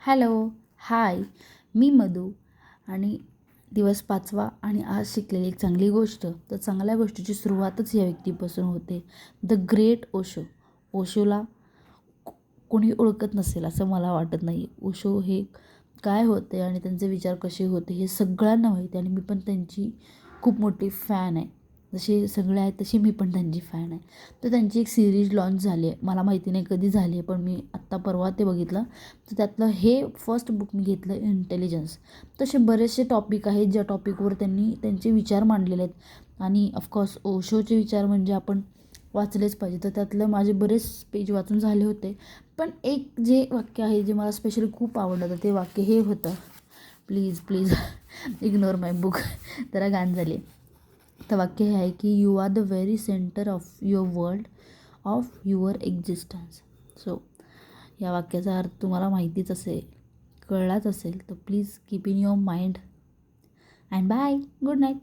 Hello, हाय. मी मधू आणि दिवस 5वा आणि आज शिकलेली एक चांगली गोष्ट. तर चांगल्या गोष्टीची सुरुवातच या व्यक्तीपासून होते. The great Osho. ओशोला कोणी ओळखत नसेल असं मला वाटत नाही. ओशो हे काय होते आणि त्यांचे विचार कसे होते हे सगळ्यांना माहिती आहे आणि मी पण त्यांची खूप मोठी फॅन आहे. जसे सगळे आहेत तशी मी पण त्यांची फॅन आहे. तर त्यांची एक सिरीज लॉन्च झाली आहे. मला माहिती नाही कधी झाली आहे, पण मी आत्ता परवा ते बघितलं. तर त्यातलं हे फर्स्ट बुक मी घेतलं, इंटेलिजन्स. तसे बरेचसे टॉपिक आहेत ज्या टॉपिकवर त्यांनी त्यांचे विचार मांडलेले आहेत आणि ऑफकोर्स ओशोचे विचार म्हणजे आपण वाचलेच पाहिजे. तर त्यातलं माझे बरेच पेज वाचून झाले होते. पण एक जे वाक्य आहे जे मला स्पेशली खूप आवडलं ते वाक्य हे होतं, please please ignore my book जरा गाण झाली. तर वाक्य हे आहे की you are the very centre of your world, of your existence. So या वाक्याचा अर्थ तुम्हाला माहितीच असेल, कळलाच असेल. तर please keep in your mind and bye. Good night.